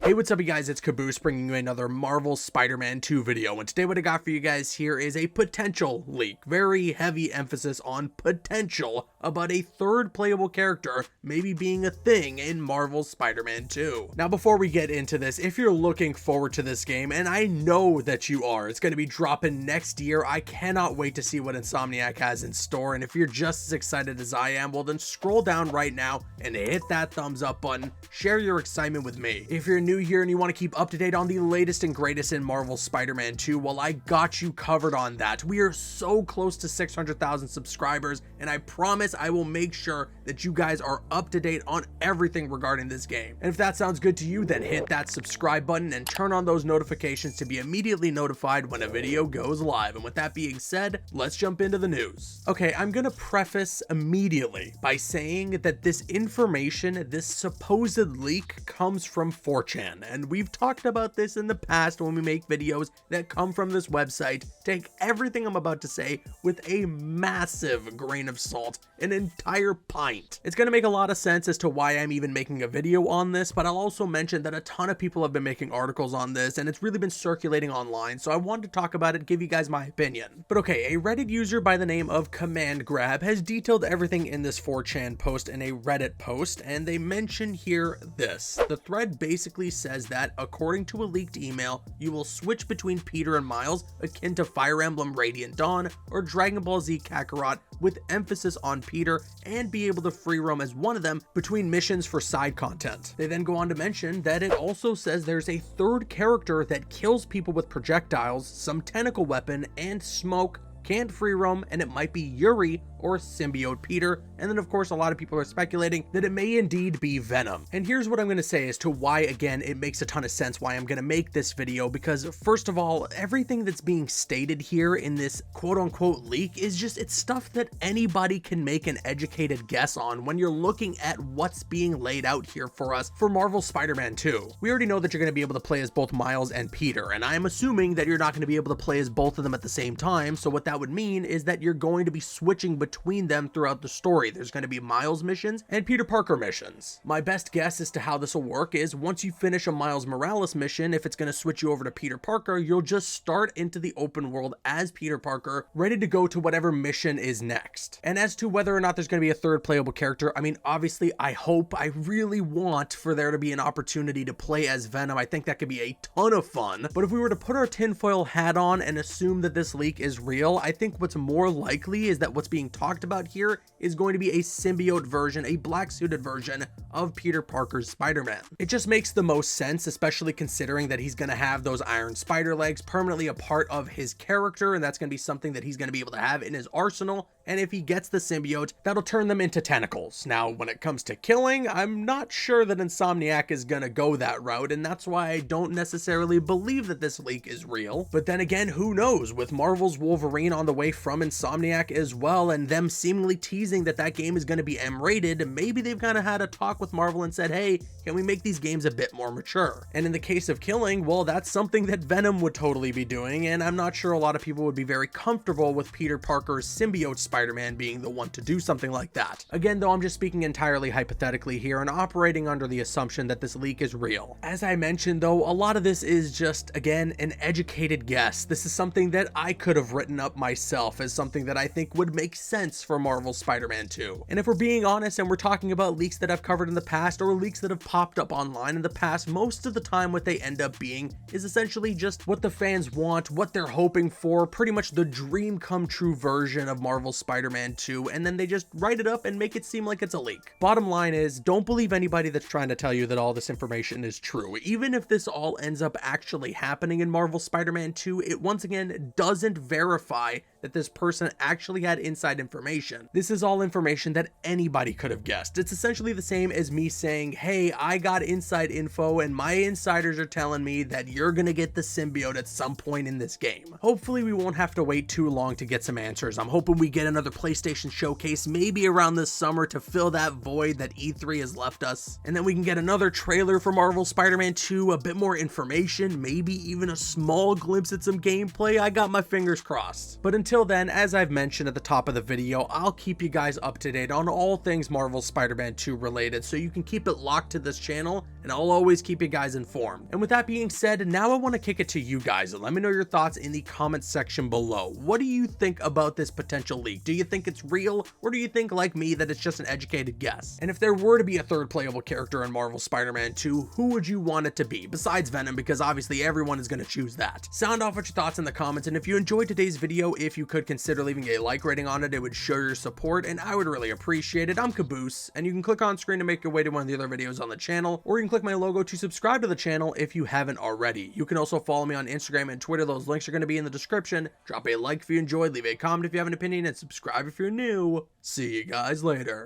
Hey, what's up you guys, it's Caboose bringing you another Marvel Spider-Man 2 video, and today what I got for you guys here is a potential leak, very heavy emphasis on potential, about a third playable character maybe being a thing in Marvel Spider-Man 2. Now before we get into this, if you're looking forward to this game, and I know that you are, it's going to be dropping next year, I cannot wait to see what Insomniac has in store, and if you're just as excited as I am, well then scroll down right now and hit that thumbs up button, share your excitement with me. If you're new here and you want to keep up to date on the latest and greatest in Marvel Spider-Man 2, well I got you covered on that. We are so close to 600,000 subscribers, and I promise I will make sure that you guys are up to date on everything regarding this game. And if that sounds good to you, then hit that subscribe button and turn on those notifications to be immediately notified when a video goes live. And with that being said, let's jump into the news. Okay, I'm gonna preface immediately by saying that this information, this supposed leak, comes from 4chan, and we've talked about this in the past when we make videos that come from this website. Take everything I'm about to say with a massive grain of salt, an entire pint. It's going to make a lot of sense as to why I'm even making a video on this, but I'll also mention that a ton of people have been making articles on this and it's really been circulating online, so I wanted to talk about it, give you guys my opinion. But okay, a Reddit user by the name of Command Grab has detailed everything in this 4chan post in a Reddit post, and they mention here this. The thread basically says that, according to a leaked email, you will switch between Peter and Miles, akin to Fire Emblem Radiant Dawn or Dragon Ball Z Kakarot, with emphasis on Peter, and be able to free roam as one of them between missions for side content. They then go on to mention that it also says there's a third character that kills people with projectiles, some tentacle weapon, and smoke, can't free roam, and it might be Yuri or Symbiote Peter. And then of course a lot of people are speculating that it may indeed be Venom. And here's what I'm going to say as to why, again, it makes a ton of sense why I'm going to make this video, because first of all, everything that's being stated here in this quote-unquote leak is just, it's stuff that anybody can make an educated guess on when you're looking at what's being laid out here for us for Marvel Spider-Man 2. We already know that you're going to be able to play as both Miles and Peter, and I'm assuming that you're not going to be able to play as both of them at the same time, so what that would mean is that you're going to be switching between them throughout the story. There's going to be Miles missions and Peter Parker missions. My best guess as to how this will work is once you finish a Miles Morales mission, if it's going to switch you over to Peter Parker, you'll just start into the open world as Peter Parker, ready to go to whatever mission is next. And as to whether or not there's going to be a third playable character, I mean, obviously I really want for there to be an opportunity to play as Venom. I think that could be a ton of fun. But if we were to put our tinfoil hat on and assume that this leak is real, I think what's more likely is that what's being talked about here is going to be a symbiote version, a black suited version of Peter Parker's Spider-Man. It just makes the most sense, especially considering that he's going to have those iron spider legs permanently a part of his character, and that's going to be something that he's going to be able to have in his arsenal. And if he gets the symbiote, that'll turn them into tentacles. Now, when it comes to killing, I'm not sure that Insomniac is gonna go that route, and that's why I don't necessarily believe that this leak is real. But then again, who knows? With Marvel's Wolverine on the way from Insomniac as well, and them seemingly teasing that that game is gonna be M-rated, maybe they've kind of had a talk with Marvel and said, hey, can we make these games a bit more mature? And in the case of killing, well, that's something that Venom would totally be doing, and I'm not sure a lot of people would be very comfortable with Peter Parker's symbiote Spider-Man being the one to do something like that. Again, though, I'm just speaking entirely hypothetically here and operating under the assumption that this leak is real. As I mentioned, though, a lot of this is just, again, an educated guess. This is something that I could have written up myself as something that I think would make sense for Marvel Spider-Man 2. And if we're being honest and we're talking about leaks that I've covered in the past or leaks that have popped up online in the past, most of the time what they end up being is essentially just what the fans want, what they're hoping for, pretty much the dream come true version of Marvel Spider-Man 2, and then they just write it up and make it seem like it's a leak. Bottom line is, don't believe anybody that's trying to tell you that all this information is true. Even if this all ends up actually happening in Marvel Spider-Man 2, it once again doesn't verify that this person actually had inside information. This is all information that anybody could have guessed. It's essentially the same as me saying, hey, I got inside info and my insiders are telling me that you're gonna get the symbiote at some point in this game. Hopefully we won't have to wait too long to get some answers. I'm hoping we get another PlayStation showcase maybe around this summer to fill that void that E3 has left us, and then we can get another trailer for Marvel Spider-Man 2, a bit more information, maybe even a small glimpse at some gameplay. I got my fingers crossed. But until then, as I've mentioned at the top of the video, I'll keep you guys up to date on all things Marvel Spider-Man 2 related, so you can keep it locked to this channel and I'll always keep you guys informed. And with that being said, now I want to kick it to you guys and let me know your thoughts in the comment section below. What do you think about this potential leak? Do you think it's real, or do you think, like me, that it's just an educated guess? And if there were to be a third playable character in Marvel Spider-Man 2, who would you want it to be, besides Venom, because obviously everyone is going to choose that? Sound off with your thoughts in the comments, and if you enjoyed today's video, if you could consider leaving a like rating on it, it would show your support, and I would really appreciate it. I'm Caboose, and you can click on screen to make your way to one of the other videos on the channel, or you can click my logo to subscribe to the channel if you haven't already. You can also follow me on Instagram and Twitter. Those links are going to be in the description. Drop a like if you enjoyed, leave a comment if you have an opinion, and subscribe if you're new. See you guys later.